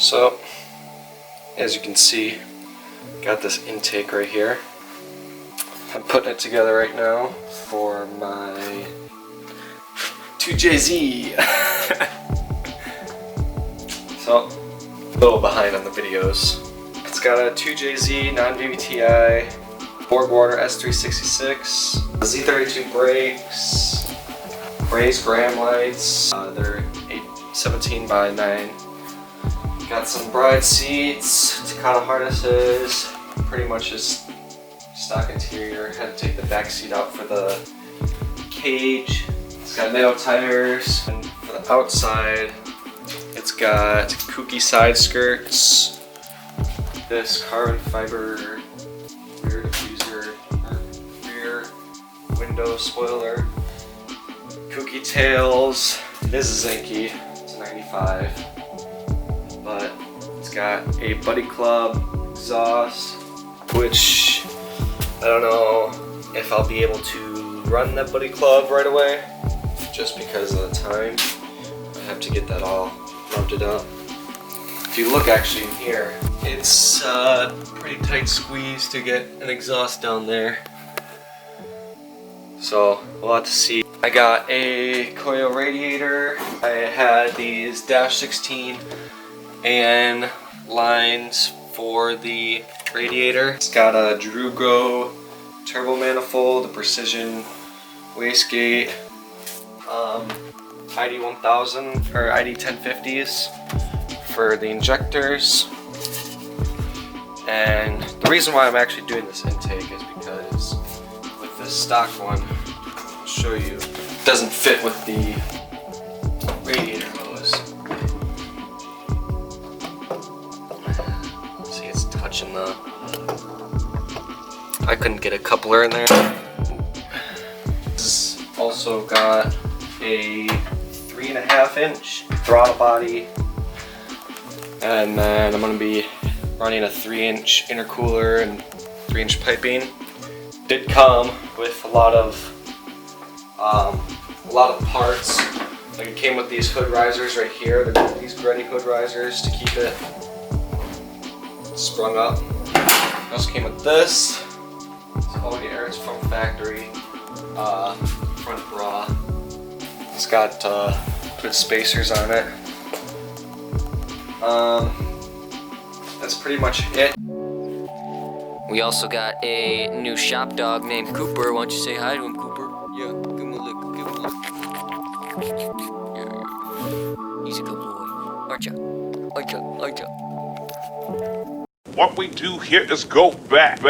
So, as you can see, got this intake right here. I'm putting it together right now for my 2JZ. So, a little behind on the videos. It's got a 2JZ non-VVTi, 4-border S366, Z32 brakes, raised gram lights. They're 17 by 9. Got some bride seats, Takata harnesses, pretty much just stock interior. Had to take the back seat out for the cage. It's got Dyno tires, and for the outside, it's got kooky side skirts, this carbon fiber rear diffuser, rear window spoiler, kooky tails. It is a Zinke, it's a 95, but it's got a Buddy Club exhaust, which I don't know if I'll be able to run that Buddy Club right away, just because of the time. I have to get that all mounted up. If you look actually in here, it's a pretty tight squeeze to get an exhaust down there. So we'll have to see. I got a coil radiator. I had these dash 16 and lines for the radiator. It's got a Drugo turbo manifold, a precision wastegate, ID 1000 or ID 1050s for the injectors. And the reason why I'm actually doing this intake is because with this stock one, I'll show you, it doesn't fit with the radiator hose. See, it's touching the... I couldn't get a coupler in there. This also got a 3.5-inch throttle body, and then I'm going to be running a 3-inch intercooler and 3-inch piping. Did come with a lot of parts. Like, it came with these hood risers right here. These Gretty hood risers to keep it sprung up. It also came with this. It's all the air is from factory. Front bra. It's got good spacers on it. That's pretty much it. We also got a new shop dog named Cooper. Why don't you say hi to him, Cooper? Yeah, give him a lick, give him a lick. Yeah. He's a good boy. Aren't ya? Aren't ya? Aren't ya? What we do here is go back.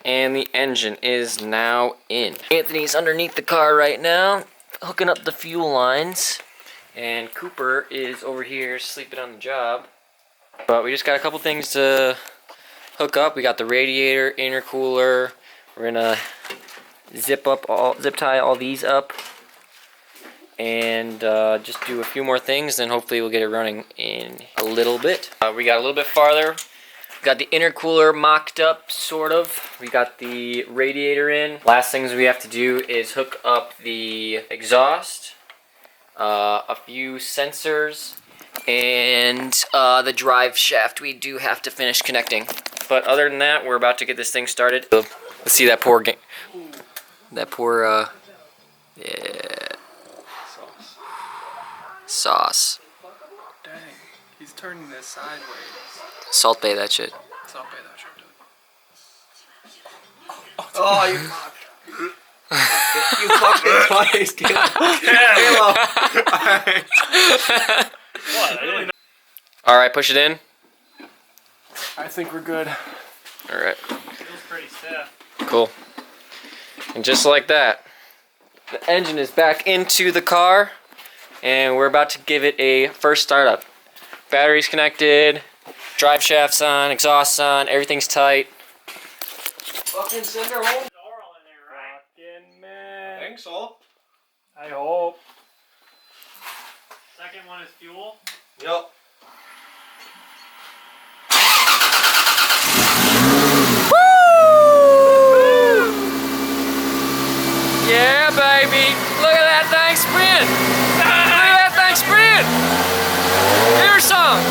And the engine is now in. Anthony's underneath the car right now, hooking up the fuel lines. And Cooper is over here sleeping on the job. But we just got a couple things to hook up. We got the radiator, intercooler. We're gonna zip tie all these up. And just do a few more things, then hopefully we'll get it running in a little bit. We got a little bit farther. We got the intercooler mocked up, sort of. We got the radiator in. Last things we have to do is hook up the exhaust, a few sensors, and the drive shaft we do have to finish connecting. But other than that, we're about to get this thing started. Let's see that poor yeah. Sauce. Dang, he's turning this sideways. Salt bay that shit. Salt bay that shit. Oh, you fucked. You fucked it twice, kid. What? Alright, push it in. I think we're good. Alright. Feels pretty stiff. Cool. And just like that, the engine is back into the car. And we're about to give it a first startup. Battery's connected, drive shaft's on, exhaust's on, everything's tight. Fucking send her home. Oral in there, right? Fucking man. I think so. I hope. Second one is fuel. Yep. Yeah, baby. Look at that thing spin. Look at that thing spin. Here's some.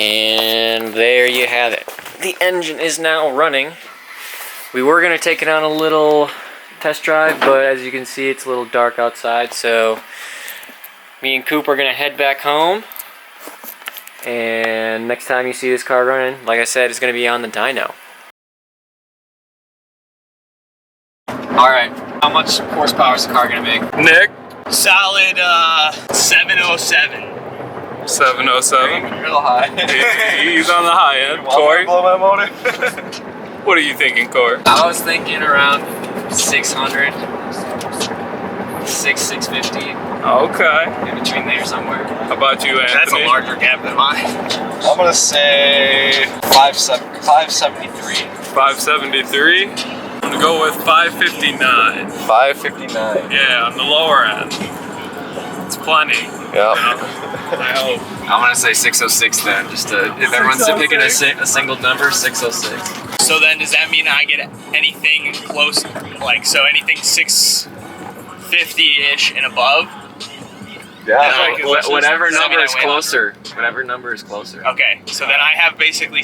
And there you have it. The engine is now running. We were going to take it on a little test drive, but as you can see, it's a little dark outside, so me and Coop are going to head back home. And next time you see this car running, like I said, it's going to be on the dyno. Alright, how much horsepower is the car going to make? Nick, Solid 707. 707. Real high. He's on the high end. Want me to Corey, blow my motor? what are you thinking, Corey? I was thinking around 600, 650, Okay. in between there somewhere. How about you, Anthony? That's a larger gap than mine. I'm gonna say 573. 573. I'm gonna go with 559. 559. Yeah, on the lower end. It's plenty. Yep. I hope. I'm gonna say 606 then, just to, if everyone's picking a single number, 606. So then, does that mean I get anything close, like, so anything 650-ish and above? Yeah. Whatever Does that mean number I is win? closer. Whatever number is closer. Okay, so then I have basically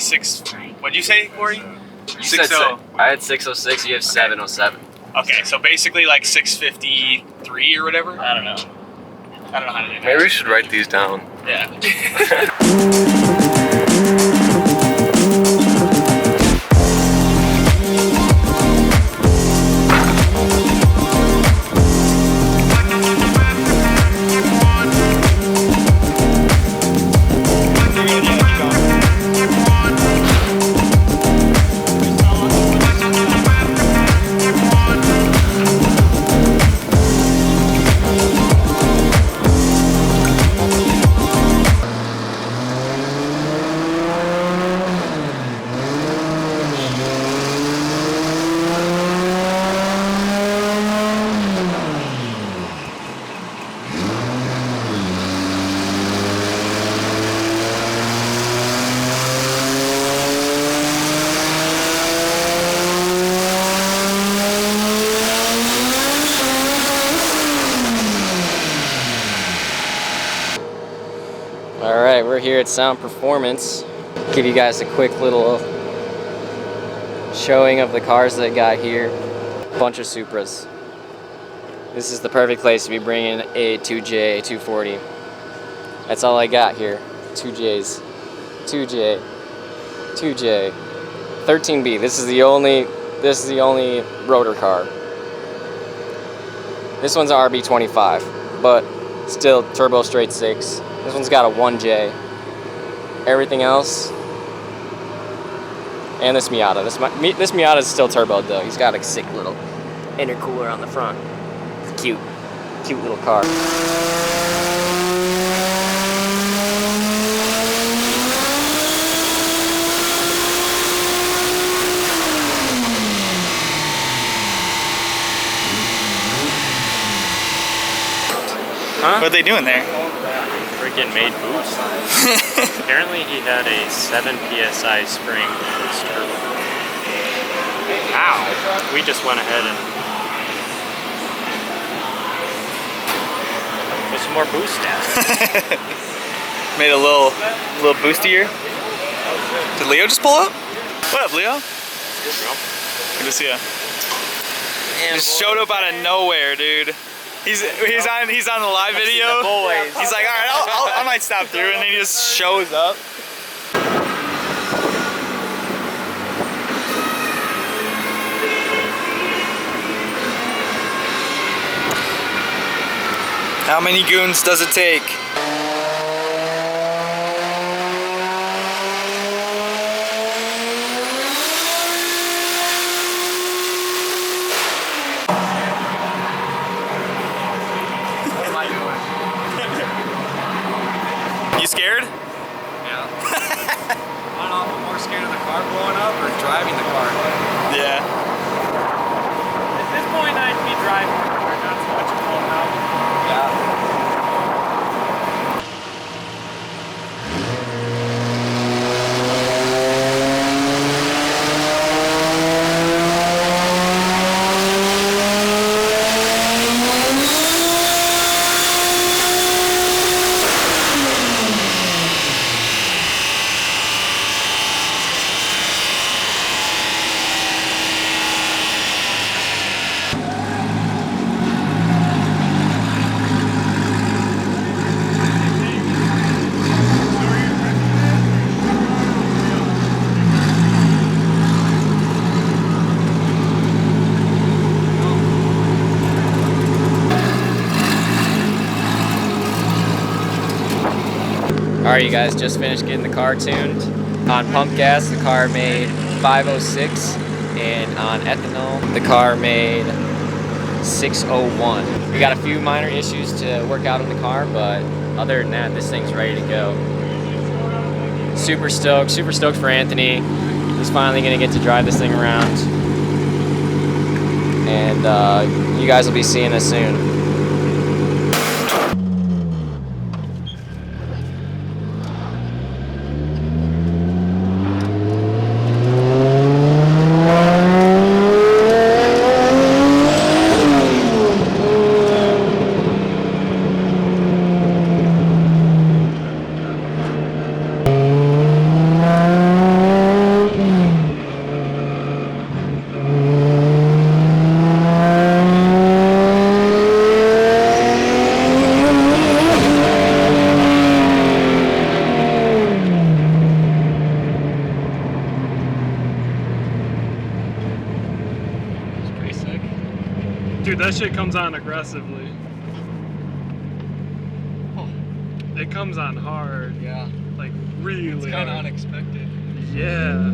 what'd you say, Corey? You said 60. I had 606. You have 707. Okay, so basically like 653 or whatever? I don't know how to do that. Maybe we should write these down. Yeah. Alright, we're here at Sound Performance. Give you guys a quick little showing of the cars that got here. Bunch of Supras. This is the perfect place to be bringing a 2J 240. That's all I got here. 2Js. 2J. 2J. 13B. This is the only rotor car. This one's an RB25, but still turbo straight 6. This one's got a 1J. Everything else, and this Miata. This Miata is still turboed though. He's got a sick little intercooler on the front. It's cute little car. Huh? What are they doing there? Freaking made boost. Apparently he had a 7 PSI spring boost turbo. Ow! We just went ahead and put some more boost down. Made a little boostier. Did Leo just pull up? What up, Leo? Good to see ya. Just showed up out of nowhere, dude. He's on the live video. He's like, all right, I might stop through, and then he just shows up. How many goons does it take? You scared? Yeah. I don't know if I'm more scared of the car blowing up or driving the car. Yeah. At this point I'd be driving. Not so much blowing up. Yeah. Alright, you guys, just finished getting the car tuned. On pump gas, the car made 506, and on ethanol, the car made 601. We got a few minor issues to work out in the car, but other than that, this thing's ready to go. Super stoked for Anthony. He's finally gonna get to drive this thing around. And you guys will be seeing us soon. Dude, that shit comes on aggressively. It comes on hard. Yeah. Like really It's kind of hard. unexpected. Yeah.